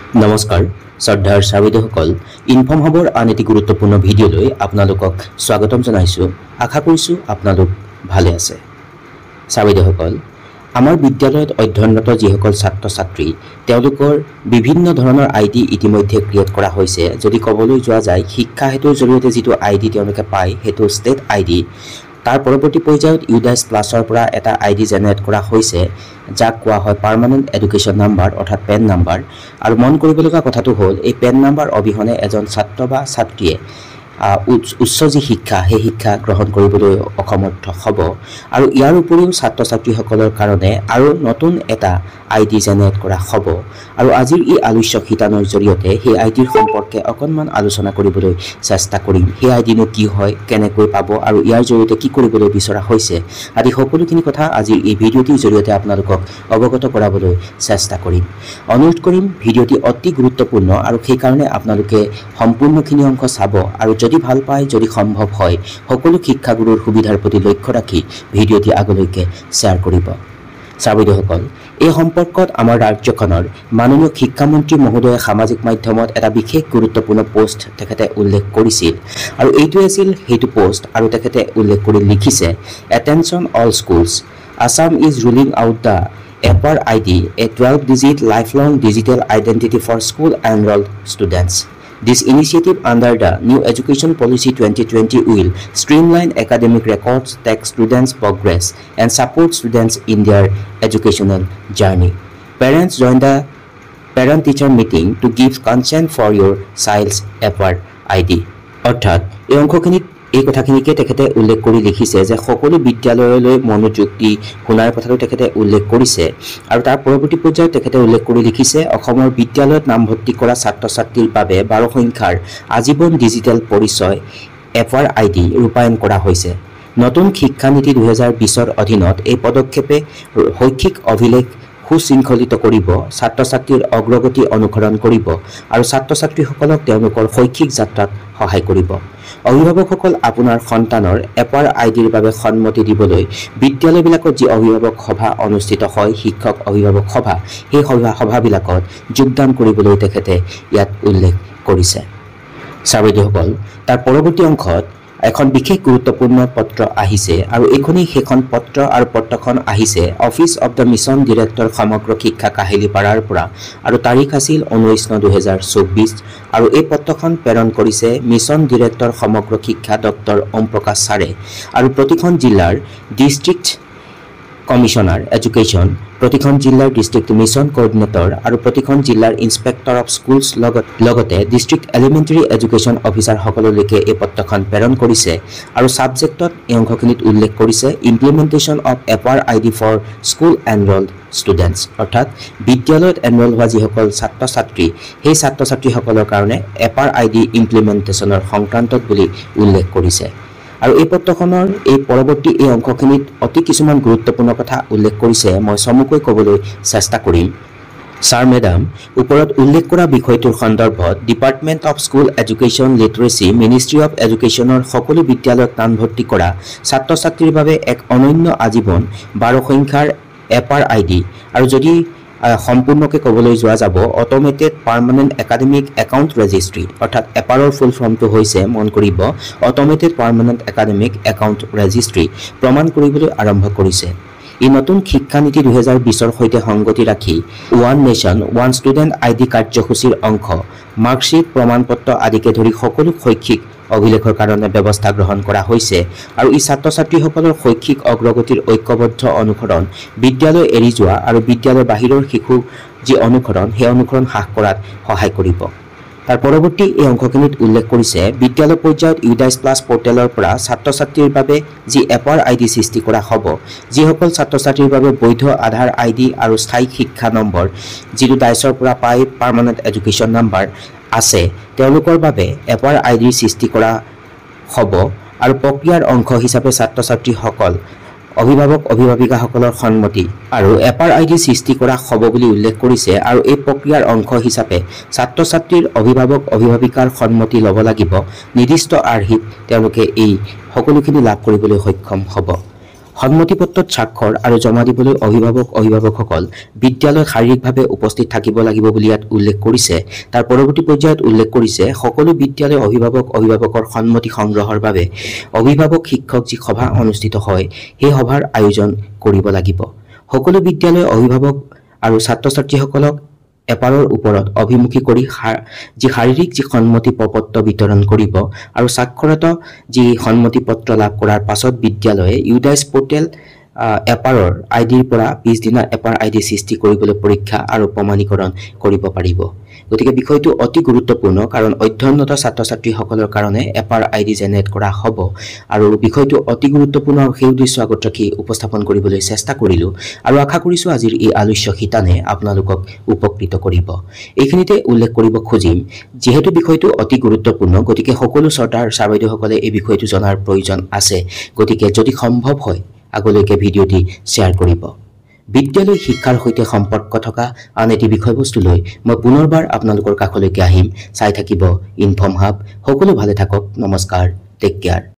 নমস্কাৰ শ্ৰদ্ধাৰ চাবিদসকল ইনফৰ্ম হবৰ আন এটি গুৰুত্বপূৰ্ণ ভিডিঅ'লৈ আপোনালোকক স্বাগতম জনাইছোঁ। আশা কৰিছোঁ আপোনালোক ভালে আছে। চাবিদসকল আমাৰ বিদ্যালয়ত অধ্যয়নৰত যিসকল ছাত্ৰ ছাত্ৰী তেওঁলোকৰ বিভিন্ন ধৰণৰ আইডি ইতিমধ্যে ক্ৰিয়েট কৰা হৈছে। যদি ক'বলৈ যোৱা যায় শিক্ষা হেতুৰ জৰিয়তে যিটো আইডি তেওঁলোকে পায় সেইটো ষ্টেট আইডি। তাৰ পৰৱৰ্তী পৰ্যায়ত ইউডাইছ প্লাছৰ পৰা এটা আইডি জেনেৰেট কৰা হৈছে যাক কোৱা হয় পাৰ্মানেণ্ট এডুকেশ্যন নাম্বাৰ অৰ্থাৎ পেন নাম্বাৰ। আৰু মন কৰিবলগা কথাটো হ'ল এই পেন নাম্বাৰ অবিহনে এজন ছাত্ৰ বা ছাত্ৰীয়ে উচ্চ যি শিক্ষা সেই শিক্ষা গ্ৰহণ কৰিবলৈ অসমৰ্থ হ'ব। আৰু ইয়াৰ উপৰিও ছাত্ৰ ছাত্ৰীসকলৰ কাৰণে আৰু নতুন এটা আইডি জেনেৰেট কৰা হ'ব। আৰু আজিৰ এই আলোচ্য শিতানৰ জৰিয়তে সেই আইডিৰ সম্পৰ্কে অকণমান আলোচনা কৰিবলৈ চেষ্টা কৰিম। সেই আইডিনো কি হয়, কেনেকৈ পাব আৰু ইয়াৰ জৰিয়তে কি কৰিবলৈ বিচৰা হৈছে আদি সকলোখিনি কথা আজিৰ এই ভিডিঅ'টিৰ জৰিয়তে আপোনালোকক অৱগত কৰাবলৈ চেষ্টা কৰিম। অনুৰোধ কৰিম ভিডিঅ'টি অতি গুৰুত্বপূৰ্ণ আৰু সেইকাৰণে আপোনালোকে সম্পূৰ্ণখিনি অংশ চাব আৰু যদি ভাল পায়, যদি সম্ভৱ হয় সকলো শিক্ষাগুৰুৰ সুবিধাৰ প্ৰতি লক্ষ্য ৰাখি ভিডিঅ'টি আগলৈকে শ্বেয়াৰ কৰিব। চাবিদসকল এই সম্পৰ্কত আমাৰ ৰাজ্যখনৰ মাননীয় শিক্ষামন্ত্ৰী মহোদয়ে সামাজিক মাধ্যমত এটা বিশেষ গুৰুত্বপূৰ্ণ পোষ্ট তেখেতে উল্লেখ কৰিছিল আৰু এইটোৱে আছিল সেইটো পোষ্ট। আৰু তেখেতে উল্লেখ কৰি লিখিছে, attention all schools, Assam is ruling out the APAAR ID, a 12-digit lifelong digital identity for school enrolled students. This initiative under the New Education Policy 2020 will streamline academic records, track students' progress, and support students in their educational journey. Parents join the parent-teacher meeting to give consent for your child's APAR ID. অৰ্থাৎ এই কথাখিনিকে তেখেতে উল্লেখ কৰি লিখিছে যে সকলো বিদ্যালয়লৈ মনোযোগ দি শুনাৰ কথাটো তেখেতে উল্লেখ কৰিছে। আৰু তাৰ পৰৱৰ্তী পৰ্যায়ত তেখেতে উল্লেখ কৰি লিখিছে, অসমৰ বিদ্যালয়ত নামভৰ্তি কৰা ছাত্ৰ ছাত্ৰীৰ বাবে 12 সংখ্যাৰ আজীৱন ডিজিটেল পৰিচয় এপাৰ আইডি ৰূপায়ণ কৰা হৈছে। নতুন শিক্ষানীতি 2020ৰ অধীনত এই পদক্ষেপে শৈক্ষিক অভিলেখ সুশৃংখলিত কৰিব, ছাত্ৰ ছাত্ৰীৰ অগ্ৰগতি অনুসৰণ কৰিব আৰু ছাত্ৰ ছাত্ৰীসকলক তেওঁলোকৰ শৈক্ষিক যাত্ৰাত সহায় কৰিব। অভিভাৱকসকল আপোনাৰ সন্তানৰ এপাৰ আইডিৰ বাবে সন্মতি দিবলৈ বিদ্যালয়বিলাকত যি অভিভাৱক সভা অনুষ্ঠিত হয়, শিক্ষক অভিভাৱক সভা, সেই সভাবিলাকত যোগদান কৰিবলৈ তেখেতে ইয়াত উল্লেখ কৰিছে। চাবিদসকল তাৰ পৰৱৰ্তী অংশত এখন বিশেষ গুৰুত্বপূৰ্ণ পত্ৰ আহিছে আৰু এইখনেই সেইখন পত্ৰ আৰু পত্ৰখন আহিছে office of the mission director সমগ্ৰ শিক্ষা কাহিলীপাৰাৰ পৰা আৰু তাৰিখ আছিল 19/9/2024 আৰু এই পত্ৰখন প্ৰেৰণ কৰিছে মিছন ডিৰেক্টৰ সমগ্ৰ শিক্ষা ডক্টৰ ওম প্ৰকাশ ছাৰে আৰু প্ৰতিখন জিলাৰ ডিষ্ট্ৰিক্ট কমিশনাৰ এডুকেশ্যন, প্ৰতিখন জিলাৰ ডিষ্ট্ৰিক্ট মিছন কোঅৰ্ডিনেটৰ আৰু প্ৰতিখন জিলাৰ ইনস্পেক্টৰ অফ স্কুলছ লগতে ডিষ্ট্ৰিক্ট এলিমেণ্টাৰী এডুকেশ্যন অফিচাৰসকললৈকে এই পত্ৰখন প্ৰেৰণ কৰিছে। আৰু ছাবজেক্টত এই অংশখিনিত উল্লেখ কৰিছে implementation of APAAR ID for school enrolled students, অৰ্থাৎ বিদ্যালয়ত এনৰল হোৱা যিসকল ছাত্ৰ ছাত্ৰী সেই ছাত্ৰ ছাত্ৰীসকলৰ কাৰণে এপাৰ আইডি ইমপ্লিমেণ্টেশ্যনৰ সংক্ৰান্তত বুলি উল্লেখ কৰিছে। আৰু এই পত্ৰখনৰ এই পৰৱৰ্তী এই অংশখিনিত অতি কিছুমান গুৰুত্বপূৰ্ণ কথা উল্লেখ কৰিছে। মই চমুকৈ ক'বলৈ চেষ্টা কৰিম। ছাৰ মেডাম, ওপৰত উল্লেখ কৰা বিষয়টোৰ সন্দৰ্ভত department of school education literacy, ministry of এডুকেশ্যনৰ সকলো বিদ্যালয়ত নামভৰ্তি কৰা ছাত্ৰ ছাত্ৰীৰ বাবে এক অনন্য আজীৱন 12 সংখ্যাৰ এপাৰ আইডি আৰু যদি সম্পূৰ্ণকৈ ক'বলৈ যোৱা যাব automated permanent academic account registry, অৰ্থাৎ এপাৰৰ ফুল ফৰ্মটো হৈছে মন কৰিব automated permanent academic account registry প্ৰমাণ কৰিবলৈ আৰম্ভ কৰিছে। এই নতুন শিক্ষানীতি 2020ৰ সৈতে সংগতি ৰাখি one nation one student ID কাৰ্যসূচীৰ অংশ মাৰ্কশ্বিট, প্ৰমাণপত্ৰ আদিকে ধৰি সকলো শৈক্ষিক অভিলেখৰ কাৰণে ব্যৱস্থা গ্ৰহণ কৰা হৈছে। আৰু এই ছাত্ৰ ছাত্ৰীসকলৰ শৈক্ষিক অগ্ৰগতিৰ ঐক্যবদ্ধ অনুসৰণ, বিদ্যালয় এৰি যোৱা আৰু বিদ্যালয়ৰ বাহিৰৰ শিশু যি অনুসৰণ সেই অনুসৰণ হ্ৰাস কৰাত সহায় কৰিব। তাৰ পৰৱৰ্তী এই অংশখিনিত উল্লেখ কৰিছে বিদ্যালয় পৰ্যায়ত ইউডাইছ প্লাছ পৰ্টেলৰ পৰা ছাত্ৰ ছাত্ৰীৰ বাবে যি এপাৰ আইডি সৃষ্টি কৰা হ'ব, যিসকল ছাত্ৰ ছাত্ৰীৰ বাবে বৈধ আধাৰ আইডি আৰু স্থায়ী শিক্ষা নম্বৰ যিটো ডাইছৰ পৰা পাই পাৰ্মানেণ্ট এডুকেশ্যন নাম্বাৰ আছে তেওঁলোকৰ বাবে এপাৰ আইডিৰ সৃষ্টি কৰা হ'ব। আৰু প্ৰক্ৰিয়াৰ অংশ হিচাপে ছাত্ৰ ছাত্ৰীসকল অভিভাৱক অভিভাৱিকাসকলৰ সন্মতি আৰু এপাৰ আইডি সৃষ্টি কৰা হ'ব বুলি উল্লেখ কৰিছে। আৰু এই প্ৰক্ৰিয়াৰ অংশ হিচাপে ছাত্ৰ ছাত্ৰীৰ অভিভাৱক অভিভাৱিকাৰ সন্মতি ল'ব লাগিব। নিৰ্দিষ্ট আৰ্হিত তেওঁলোকে এই সকলোখিনি লাভ কৰিবলৈ সক্ষম হ'ব। সন্মতিপত্ৰত স্বাক্ষৰ আৰু জমা দিবলৈ অভিভাৱকসকল বিদ্যালয়ত শাৰীৰিকভাৱে উপস্থিত থাকিব লাগিব বুলি ইয়াত উল্লেখ কৰিছে। তাৰ পৰৱৰ্তী পৰ্যায়ত উল্লেখ কৰিছে সকলো বিদ্যালয় অভিভাৱকৰ সন্মতি সংগ্ৰহৰ বাবে অভিভাৱক শিক্ষক যি সভা অনুষ্ঠিত হয় সেই সভাৰ আয়োজন কৰিব লাগিব। সকলো বিদ্যালয় অভিভাৱক আৰু ছাত্ৰ-ছাত্ৰীসকলক এপাৰৰ ওপৰত অভিমুখী কৰি যি শাৰীৰিক যি সন্মতি পত্ৰ বিতৰণ কৰিব আৰু স্বাক্ষৰত যি সন্মতি পত্ৰ লাভ কৰাৰ পাছত বিদ্যালয়ে ইউডাইছ পোৰ্টেল এপাৰৰ আইডিৰ পৰা পিছদিনা এপাৰ আইডি সৃষ্টি কৰিবলৈ পৰীক্ষা আৰু প্ৰমাণীকৰণ কৰিব পাৰিব। গতিকে বিষয়টো অতি গুৰুত্বপূৰ্ণ কাৰণ অধ্যয়নৰত ছাত্ৰ-ছাত্ৰীসকলৰ কাৰণে এপাৰ আইডি জেনেৰেট কৰা হ'ব আৰু বিষয়টো অতি গুৰুত্বপূৰ্ণ আৰু সেই উদ্দেশ্য আগত ৰাখি উপস্থাপন কৰিবলৈ চেষ্টা কৰিলোঁ আৰু আশা কৰিছোঁ আজিৰ এই আলোচ্য শিতানে আপোনালোকক উপকৃত কৰিব। এইখিনিতে উল্লেখ কৰিব খুজিম যিহেতু বিষয়টো অতি গুৰুত্বপূৰ্ণ গতিকে সকলো ছাৰ বাইদেউসকলে এই বিষয়টো জনাৰ প্ৰয়োজন আছে। গতিকে যদি সম্ভৱ হয় আগলৈকে ভিডিঅ'টি শ্বেয়াৰ কৰিব। বিদ্যালয় শিক্ষাৰ সৈতে সম্পৰ্ক থকা আন এটি বিষয়বস্তু লৈ মই পুনৰবাৰ আপোনালোকৰ কাষলৈকে আহিম। চাই থাকিব ইনফৰ্ম হাব। সকলো ভালে থাকক। নমস্কাৰ। Take care.